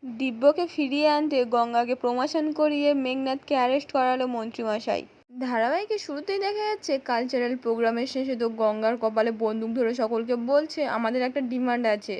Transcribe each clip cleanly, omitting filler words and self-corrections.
দিব্যকে ফিরিয়ে আনতে গঙ্গাকে প্রমোশন করিয়ে মেঘনাথকে অ্যারেস্ট করালো মন্ত্রীমশাই। ধারাবাহিকে শুরুতেই দেখা যাচ্ছে কালচারাল প্রোগ্রামের শেষে তো গঙ্গার কপালে বন্দুক ধরে সকলকে বলছে আমাদের একটা ডিমান্ড আছে,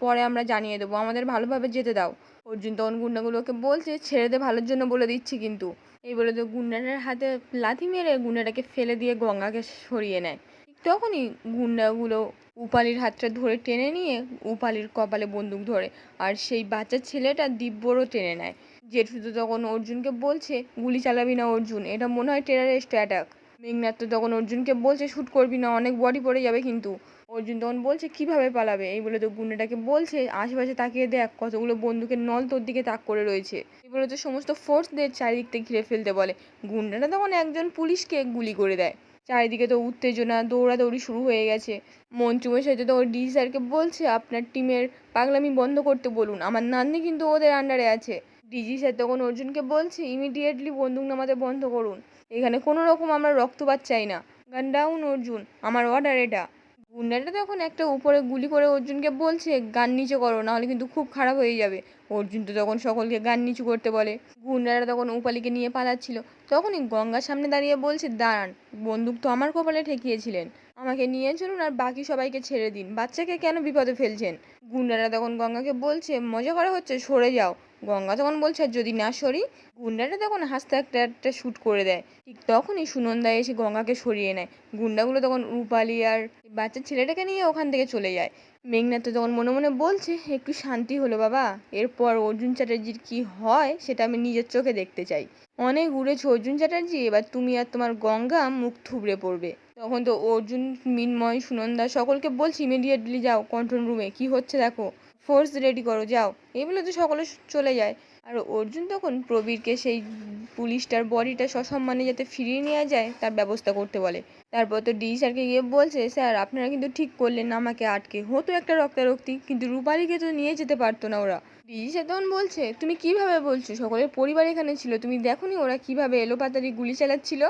পরে আমরা জানিয়ে দেবো, আমাদের ভালোভাবে যেতে দাও। অর্জুন তখন গুন্ডাগুলোকে বলছে ছেড়ে দে, ভালোর জন্য বলে দিচ্ছি কিন্তু। এই বলে তো গুন্ডাটার হাতে লাথি মেরে গুন্ডাটাকে ফেলে দিয়ে গঙ্গাকে সরিয়ে নেয়। ঠিক তখনই গুন্ডাগুলো উপালির হাতটা ধরে টেনে নিয়ে উপালির কপালে বন্দুক ধরে, আর সেই বাচ্চা ছেলেটা দিব্যরও টেনে নেয়। জেঠু তো তখন অর্জুনকে বলছে গুলি চালাবি না অর্জুন, এটা মনে হয় টেরারিস্ট অ্যাটাক। মেঘনাথ তো তখন অর্জুনকে বলছে শ্যুট করবি না, অনেক বডি পড়ে যাবে কিন্তু। অর্জুন তখন বলছে কিভাবে পালাবে, এই বলে তো গুন্ডাটাকে বলছে আশেপাশে তাকিয়ে দেখ কতগুলো বন্দুকের নল তোর দিকে তাক করে রয়েছে। এই বলে তো সমস্ত ফোর্সদের চারিদিক থেকে ঘিরে ফেলতে বলে। গুন্ডাটা তখন একজন পুলিশকে গুলি করে দেয়। চারিদিকে তো উত্তেজনা, দৌড়াদৌড়ি শুরু হয়ে গেছে। মন্ত্রীমশাই তো ওর ডিসি স্যারকে বলছে আপনার টিমের পাগলামি বন্ধ করতে বলুন, আমার নাতনি কিন্তু ওদের আন্ডারে আছে। ডিজি স্যার তখন অর্জুনকে বলছে ইমিডিয়েটলি বন্দুক নামাতে বন্ধ করুন, এখানে কোনো রকম আমরা রক্তপাত চাই না। গান ডাউন অর্জুন, আমার অর্ডার এটা। গুন্ডাটা তখন একটা উপরে গুলি করে অর্জুনকে বলছে গান নিচু করো, নাহলে কিন্তু খুব খারাপ হয়ে যাবে। অর্জুন তো তখন সকলকে গান নিচু করতে বলে। গুন্ডারা তখন উপালিকে নিয়ে পালাচ্ছিল। তখনই গঙ্গার সামনে দাঁড়িয়ে বলছে দাঁড়ান, বন্দুক তো আমার কপালে ঠেকিয়েছিলেন, আমাকে নিয়ে চলুন আর বাকি সবাইকে ছেড়ে দিন, বাচ্চাকে কেন বিপদে ফেলছেন। গুন্ডারা তখন গঙ্গাকে বলছে মজা করা হচ্ছে, সরে যাও। গঙ্গা তখন বলছে যদি না সরি। গুন্ডাটা তখন হাসতে একটা একটা শ্যুট করে দেয়। ঠিক তখনই সুনন্দা এসে গঙ্গাকে সরিয়ে নেয়। গুন্ডাগুলো তখন রূপালি আর বাচ্চা ছেলেটাকে নিয়ে ওখান থেকে চলে যায়। মেঘনাথ তো তখন মনে মনে বলছে একটু শান্তি হলো বাবা, এরপর অর্জুন চ্যাটার্জির কি হয় সেটা আমি নিজের চোখে দেখতে চাই। অনেক উড়েছে অর্জুন চ্যাটার্জি, এবার তুমি আর তোমার গঙ্গা মুখ থুবড়ে পড়বে। তখন তো অর্জুন, মিন্ময়, সুনন্দা সকলকে বলছি ইমিডিয়েটলি যাও কন্ট্রোল রুমে, কি হচ্ছে দেখো, ফোর্স রেডি করো যাও। এই বলে তো সকলে চলে যায়। আর অর্জুন তখন প্রবীরকে সেই পুলিশটার বডিটা সসম্মানে যাতে ফিরিয়ে নেওয়া যায় তার ব্যবস্থা করতে বলে। তারপর তো ডি স্যারকে গিয়ে বলছে স্যার আপনারা কিন্তু ঠিক করলেন না, আমাকে আটকে হতো একটা রক্তারক্তি, কিন্তু রূপালীকে তো নিয়ে যেতে পারতো না ওরা। ডিজি স্যার তখন বলছে তুমি কিভাবে বলছো, সকলের পরিবার এখানে ছিল, তুমি দেখোনি ওরা কিভাবে এলোপাতাড়ি গুলি চালাচ্ছিল।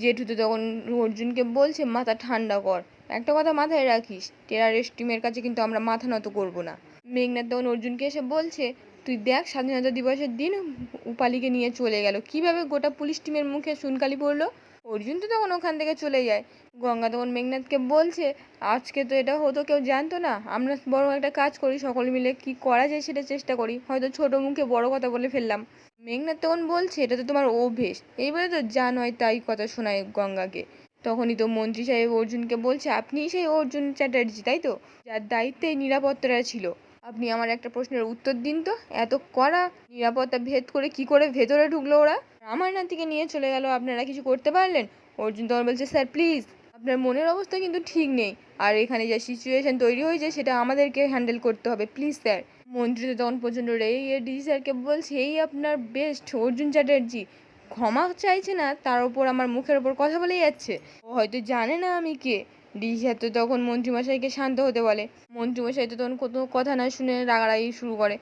জেঠু তো তখন অর্জুনকে বলছে মাথা ঠান্ডা কর, একটা কথা মাথায় রাখিস, টেরারিস্ট টিমের কাছে কিন্তু আমরা মাথা নত করবো না। মেঘনাথ তখন অর্জুনকে এসে বলছে তুই দেখ স্বাধীনতা দিবসের দিন উপালিকে নিয়ে চলে গেল, কিভাবে গোটা পুলিশ টিমের মুখে সুনকালি পড়লো। অর্জুন তো তখন ওখান থেকে চলে যায়। গঙ্গা তখন মেঘনাথকে বলছে আজকে তো এটা হতো কেউ জানতো না, আমরা বরং একটা কাজ করি সকলে মিলে কি করা যায় সেটা চেষ্টা করি, হয়তো ছোট মুখে বড় কথা বলে ফেললাম। মেঘনাথ তখন বলছে এটা তো তোমার অভ্যেস, এইবারে তো যা নয় তাই কথা শোনায় গঙ্গাকে। তখনই তো মন্ত্রী সাহেব অর্জুনকে বলছে আপনিই সেই অর্জুন চ্যাটার্জি তাই তো, যার দায়িত্বে এই নিরাপত্তাটা ছিল। আপনি আমার একটা প্রশ্নের উত্তর দিন তো, এত কড়া নিরাপত্তা ভেদ করে কি করে ভেতরে ঢুকলো ওরা, আমার নাতিকে নিয়ে চলে গেল, আপনারা কিছু করতে পারলেন। অর্জুন তখন বলছে স্যার প্লিজ, আপনার মনের অবস্থা কিন্তু ঠিক নেই, আর এখানে যা সিচুয়েশন তৈরি হয়েছে সেটা আমাদেরকে হ্যান্ডেল করতে হবে, প্লিজ স্যার। মন্ত্রী তো তখন প্রচণ্ড রেগে ডিসি স্যারকে বলছে এই আপনার বেস্ট অর্জুন চ্যাটার্জি ক্ষমা চাইছে না, তার ওপর আমার মুখের ওপর কথা বলে যাচ্ছে, ও হয়তো জানে না আমি কে। ডিসি স্যার তো তখন মন্ত্রীমশাইকে শান্ত হতে বলে। মন্ত্রীমশাই তো তখন কোনো কথা না শুনে রাগারাগি শুরু করে।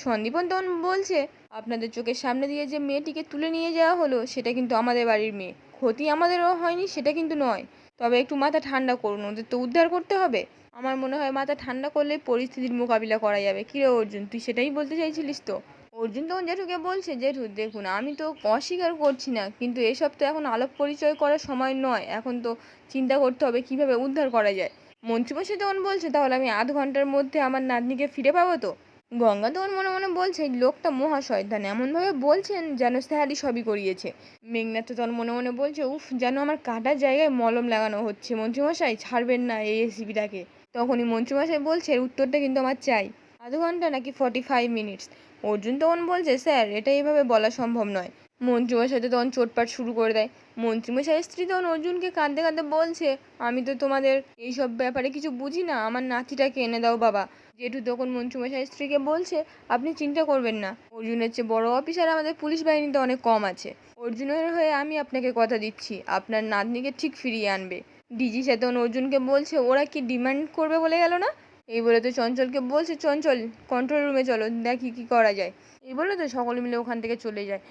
সন্দীপন তখন বলছে আপনাদের চোখের সামনে দিয়ে যে মেয়েটিকে তুলে নিয়ে যাওয়া হলো সেটা কিন্তু আমাদের বাড়ির মেয়ে, ক্ষতি আমাদেরও হয়নি সেটা কিন্তু নয়, তবে একটু মাথা ঠান্ডা করুন, ওদের তো উদ্ধার করতে হবে। আমার মনে হয় মাথা ঠান্ডা করলে পরিস্থিতির মোকাবিলা করা যাবে। কিরে অর্জুন, তুই সেটাই বলতে চাইছিলিস তো। অর্জুন তখন জেঠুকে বলছে জেঠু দেখুন আমি তো অস্বীকার করছি না, কিন্তু এসব তো এখন আলাপ পরিচয় করার সময় নয়, এখন তো চিন্তা করতে হবে কিভাবে উদ্ধার করা যায়। মন্ত্রীমশাই তখন বলছে তাহলে আমি আধ ঘন্টার মধ্যে আমার নাতনিকে ফিরে পাবো তো। গঙ্গা তখন মনে মনে বলছে এই লোকটা মহাশয়তান, এমনভাবে বলছেন যেন স্যারই সবই করিয়েছে। মেঘনাথ তখন মনে মনে বলছে উফ, যেন আমার কাটার জায়গায় মলম লাগানো হচ্ছে, মন্ত্রীমশাই ছাড়বেন না এই এসিপিটাকে। তখনই মন্ত্রীমশাই বলছে এর উত্তরটা কিন্তু আমার চাই, আধ ঘন্টা নাকি 45 মিনিটস। অর্জুন তখন বলছে স্যার এটা এইভাবে বলা সম্ভব নয়। মন্ত্রীমশাই তো তখন চোটপাট শুরু করে দেয়। মন্ত্রীমশাইয়ের স্ত্রী তখন অর্জুনকে কাঁদতে কাঁদতে বলছে আমি তো তোমাদের এইসব ব্যাপারে কিছু বুঝি না, আমার নাতিটাকে এনে দাও বাবা। জেঠু তখন মন্ত্রীমশাইয়ের স্ত্রীকে বলছে আপনি চিন্তা করবেন না, অর্জুনের চেয়ে বড় অফিসার আমাদের পুলিশ বাহিনীতে অনেক কম আছে, অর্জুনের হয়ে আমি আপনাকে কথা দিচ্ছি আপনার নাতনিকে ঠিক ফিরিয়ে আনবে। ডিজি স্যার তখন অর্জুনকে বলছে ওরা কি ডিমান্ড করবে বলে গেল না। এই বলে তো চঞ্চলকে বলছে চঞ্চল কন্ট্রোল রুমে চলো দেখি কি করা যায়। এই বলে তো সকলে মিলে ওখান থেকে চলে যায়।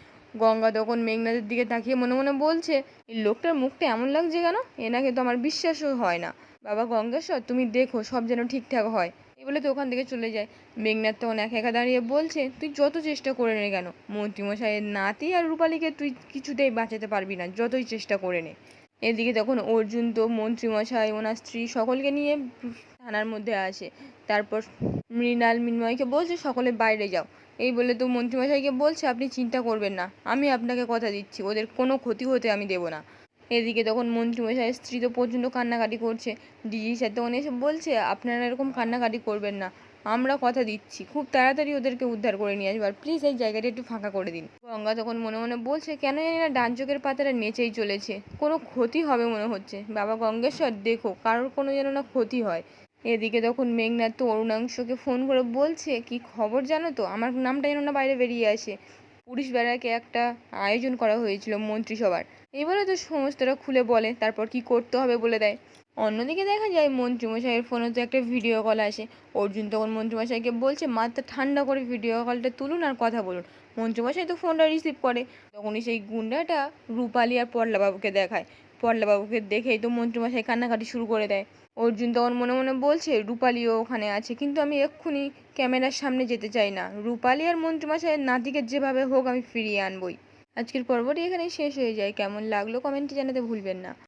গঙ্গা তখন মেঘনাথের দিকে তাকিয়ে মনে মনে বলছে এই লোকটার মুখটা এমন লাগছে কেন, এনাকে তো আমার বিশ্বাসও হয় না। বাবা গঙ্গেশ্বর তুমি দেখো সব যেন ঠিকঠাক হয়। এই বলে তো ওখান থেকে চলে যায়। মেঘনাথ তখন একা একা দাঁড়িয়ে বলছে, তুই যত চেষ্টা করে নে কেন, মন্ত্রীমশাইয়ের নাতি আর রূপালীকে তুই কিছুতেই বাঁচাতে পারবি না, যতই চেষ্টা করে নে। এদিকে তখন অর্জুন তো মন্ত্রীমশাই, ওনার স্ত্রী সকলকে নিয়ে থানার মধ্যে আসে। তারপর মৃণাল মৃন্ময়কে বলছে সকলে বাইরে যাও। এই বলে তো মন্ত্রীমশাইকে বলছে, আপনি চিন্তা করবেন না, আমি আপনাকে কথা দিচ্ছি ওদের কোনো ক্ষতি হতে আমি দেবো না। এদিকে তখন মন্ত্রীমশাইয়ের স্ত্রী তো প্রচণ্ড কান্নাকাটি করছে। ডিজি স্যার তখন এসে বলছে, আপনারা এরকম কান্নাকাটি করবেন না, আমরা কথা দিচ্ছি খুব তাড়াতাড়ি ওদেরকে উদ্ধার করে নিয়ে আসবো, আর প্লিজ এই জায়গাটা একটু ফাঁকা করে দিন। গঙ্গা তখন মনে মনে বলছে, কেন জানি না ডান চোখের পাতাটা নেচেই চলেছে, কোনো ক্ষতি হবে মনে হচ্ছে, বাবা গঙ্গেশ্বর দেখো কারোর কোনো যেন না ক্ষতি হয়। এদিকে তখন মেঘনাথ তো অরুণাংশকে ফোন করে বলছে, কি খবর জানো তো, আমার নামটা যেন না বাইরে বেরিয়ে আসে, পুলিশ ব্যারাকে একটা আয়োজন করা হয়েছিল মন্ত্রিসভার। এবারে তো সমস্তটা খুলে বলে, তারপর কি করতে হবে বলে দেয়। অন্যদিকে দেখা যায় মন্ত্রীমশাইয়ের ফোনে তো একটা ভিডিও কল আসে। অর্জুন তখন মন্ত্রীমশাইকে বলছে, মাথা ঠান্ডা করে ভিডিও কলটা তুলুন আর কথা বলুন। মন্ত্রীমশাই তো ফোনটা রিসিভ করে। তখনই সেই গুন্ডাটা রূপালী আর পরলাবাবুকে দেখায়। পরলাবাবুকে দেখেই তো মন্ত্রীমশাই কান্নাকাটি শুরু করে দেয়। অর্জুন তখন মনে মনে বলছে, রূপালীও ওখানে আছে, কিন্তু আমি এক্ষুনি ক্যামেরার সামনে যেতে চাই না, রূপালী আর মন্ত্রীমশাইয়ের নাতিকে যেভাবে হোক আমি ফিরিয়ে আনবই। আজকের পর্বটি এখানেই শেষ হয়ে যায়। কেমন লাগলো কমেন্টে জানাতে ভুলবেন না।